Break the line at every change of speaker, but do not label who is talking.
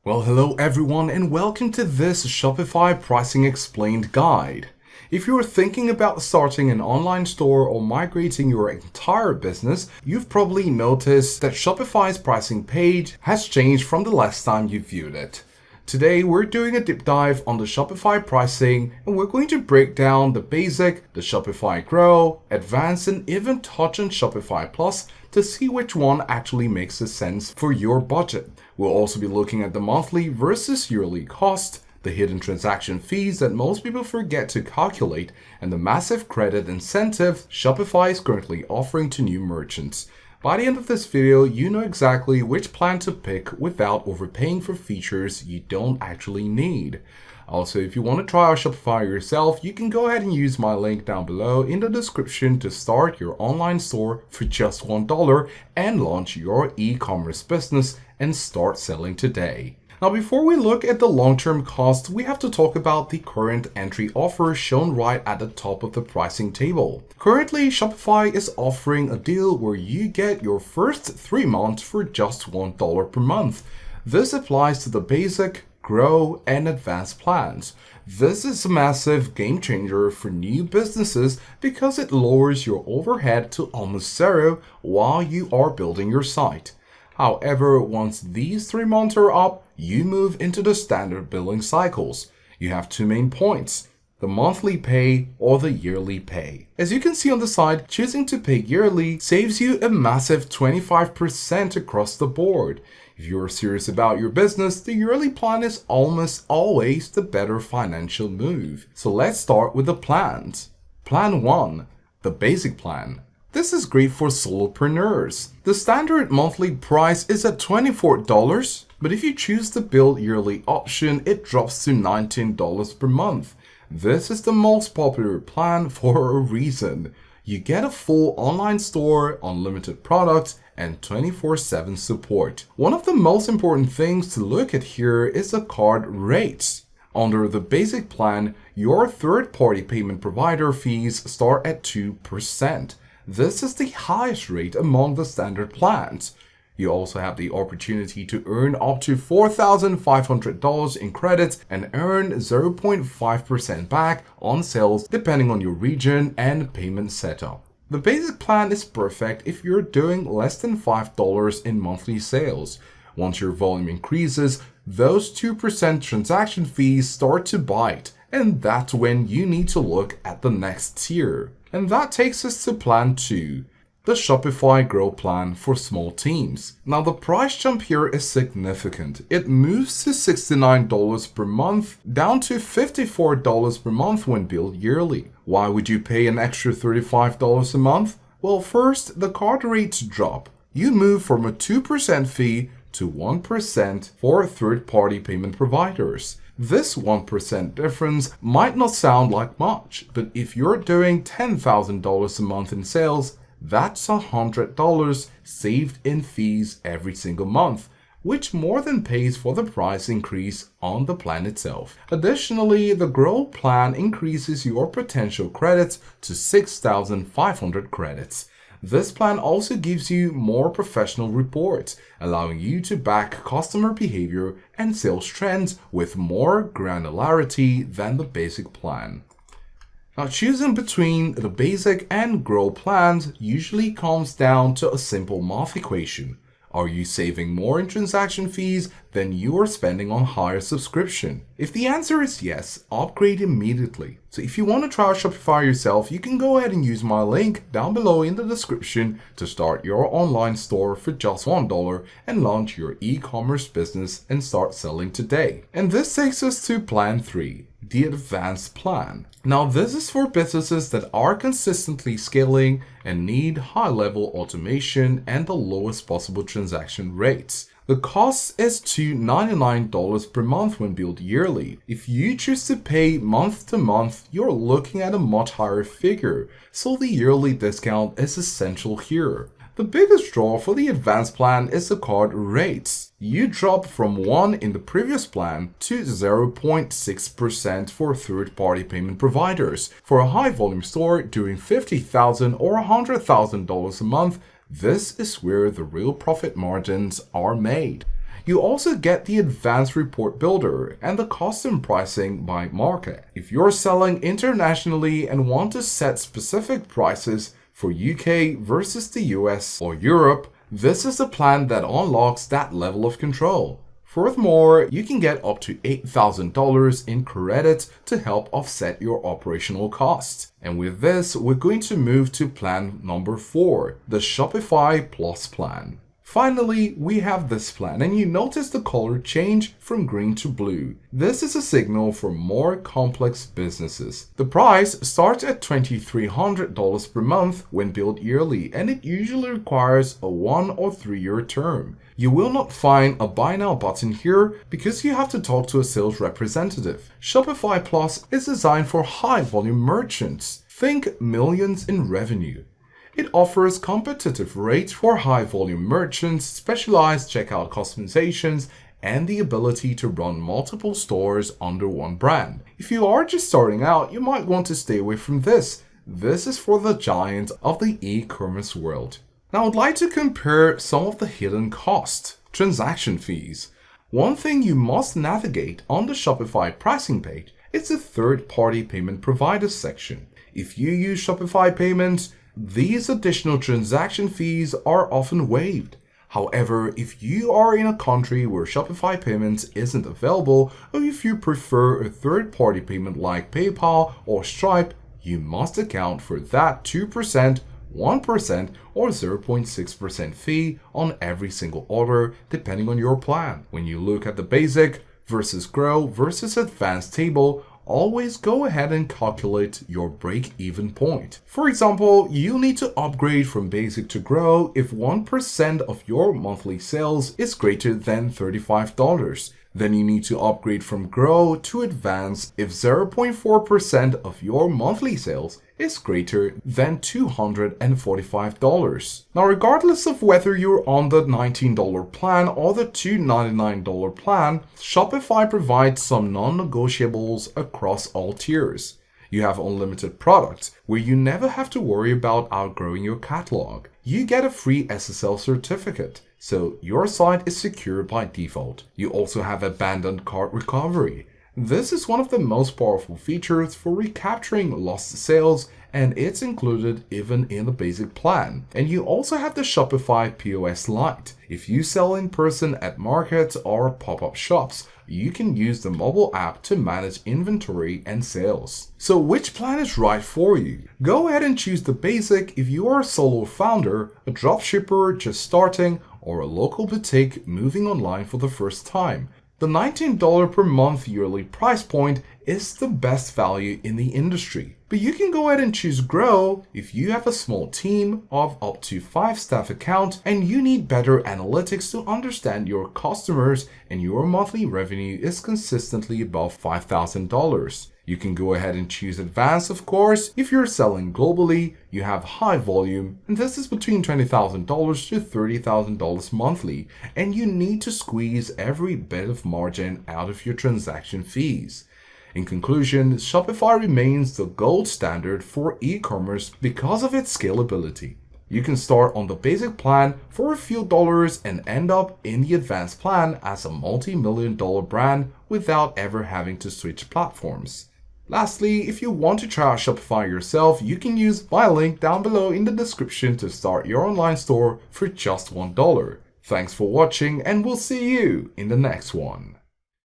Well, hello everyone and welcome to this Shopify Pricing Explained guide. If you're thinking about starting an online store or migrating your entire business, you've probably noticed that Shopify's pricing page has changed from the last time you viewed it. Today, we're doing a deep dive on the Shopify pricing and we're going to break down the basic, the Shopify Grow, Advanced, and even touch on Shopify Plus to see which one actually makes sense for your budget. We'll also be looking at the monthly versus yearly cost, the hidden transaction fees that most people forget to calculate, and the massive credit incentive Shopify is currently offering to new merchants. By the end of this video, you know exactly which plan to pick without overpaying for features you don't actually need. Also, if you want to try out Shopify yourself, you can go ahead and use my link down below in the description to start your online store for just $1 and launch your e-commerce business and start selling today. Now, before we look at the long-term cost, we have to talk about the current entry offer shown right at the top of the pricing table. Currently, Shopify is offering a deal where you get your first 3 months for just $1 per month. This applies to the basic, Grow, and Advanced plans. This is a massive game changer for new businesses because it lowers your overhead to almost zero while you are building your site. However, once these 3 months are up, you move into the standard billing cycles. You have 2 main points: the monthly pay or the yearly pay. As you can see on the side, choosing to pay yearly saves you a massive 25% across the board. If you're serious about your business, the yearly plan is almost always the better financial move. So let's start with the plans. Plan 1, the basic plan. This is great for solopreneurs. The standard monthly price is at $24, but if you choose the build yearly option, it drops to $19 per month. This is the most popular plan for a reason. You get a full online store, unlimited products, and 24/7 support. One of the most important things to look at here is the card rates. Under the basic plan, your third-party payment provider fees start at 2%. This is the highest rate among the standard plans. You also have the opportunity to earn up to $4,500 in credits and earn 0.5% back on sales depending on your region and payment setup. The basic plan is perfect if you're doing less than $5 in monthly sales. Once your volume increases, those 2% transaction fees start to bite, and that's when you need to look at the next tier. And that takes us to Plan 2, the Shopify Grow plan for small teams. Now, the price jump here is significant. It moves to $69 per month, down to $54 per month when billed yearly. Why would you pay an extra $35 a month? Well, first, the card rates drop. You move from a 2% fee to 1% for third-party payment providers. This 1% difference might not sound like much, but if you're doing $10,000 a month in sales, that's $100 saved in fees every single month, which more than pays for the price increase on the plan itself. Additionally, the Grow plan increases your potential credits to 6,500 credits. This plan also gives you more professional reports, allowing you to back customer behavior and sales trends with more granularity than the basic plan. Now, choosing between the basic and Grow plans usually comes down to a simple math equation. Are you saving more in transaction fees than you are spending on higher subscription? If the answer is yes, upgrade immediately. So if you want to try out Shopify yourself, you can go ahead and use my link down below in the description to start your online store for just $1 and launch your e-commerce business and start selling today. And this takes us to Plan 3, the Advanced plan. Now, this is for businesses that are consistently scaling and need high-level automation and the lowest possible transaction rates. The cost is to $99 per month when billed yearly. If you choose to pay month to month, you're looking at a much higher figure, so the yearly discount is essential here. The biggest draw for the Advanced plan is the card rates. You drop from 1 in the previous plan to 0.6% for third-party payment providers. For a high-volume store doing $50,000 or $100,000 a month, this is where the real profit margins are made. You also get the advanced report builder and the custom pricing by market. If you're selling internationally and want to set specific prices for UK versus the US or Europe, this is the plan that unlocks that level of control. Furthermore, you can get up to $8,000 in credits to help offset your operational costs. And with this, we're going to move to plan number 4, the Shopify Plus plan. Finally, we have this plan, and you notice the color change from green to blue. This is a signal for more complex businesses. The price starts at $2,300 per month when billed yearly, and it usually requires a 1 or 3 year term. You will not find a buy now button here because you have to talk to a sales representative. Shopify Plus is designed for high volume merchants. Think millions in revenue. It offers competitive rates for high-volume merchants, specialized checkout customizations, and the ability to run multiple stores under one brand. If you are just starting out, you might want to stay away from this. This is for the giants of the e-commerce world. Now, I'd like to compare some of the hidden costs, transaction fees. One thing you must navigate on the Shopify pricing page is the third-party payment providers section. If you use Shopify payments, these additional transaction fees are often waived. However, if you are in a country where Shopify payments isn't available, or if you prefer a third-party payment like PayPal or Stripe, you must account for that 2%, 1%, or 0.6% fee on every single order, depending on your plan. When you look at the basic versus grow versus advanced table, always go ahead and calculate your break-even point. For example, you need to upgrade from basic to grow if 1% of your monthly sales is greater than $35. Then you need to upgrade from grow to advanced if 0.4% of your monthly sales is greater than $245. Now, regardless of whether you're on the $19 plan or the $299 plan, Shopify provides some non-negotiables across all tiers. You have unlimited products, where you never have to worry about outgrowing your catalog. You get a free SSL certificate, so your site is secure by default. You also have abandoned cart recovery. This is one of the most powerful features for recapturing lost sales, and it's included even in the basic plan. And you also have the Shopify POS Lite. If you sell in person at markets or pop-up shops, you can use the mobile app to manage inventory and sales. So which plan is right for you? Go ahead and choose the basic if you are a solo founder, a dropshipper just starting, or a local boutique moving online for the first time. The $19 per month yearly price point is the best value in the industry. But you can go ahead and choose Grow if you have a small team of up to 5 staff account and you need better analytics to understand your customers and your monthly revenue is consistently above $5,000. You can go ahead and choose Advanced, of course, if you're selling globally, you have high volume, and this is between $20,000 to $30,000 monthly, and you need to squeeze every bit of margin out of your transaction fees. In conclusion, Shopify remains the gold standard for e-commerce because of its scalability. You can start on the basic plan for a few dollars and end up in the advanced plan as a multi-million-dollar brand without ever having to switch platforms. Lastly, if you want to try out Shopify yourself, you can use my link down below in the description to start your online store for just $1. Thanks for watching, and we'll see you in the next one.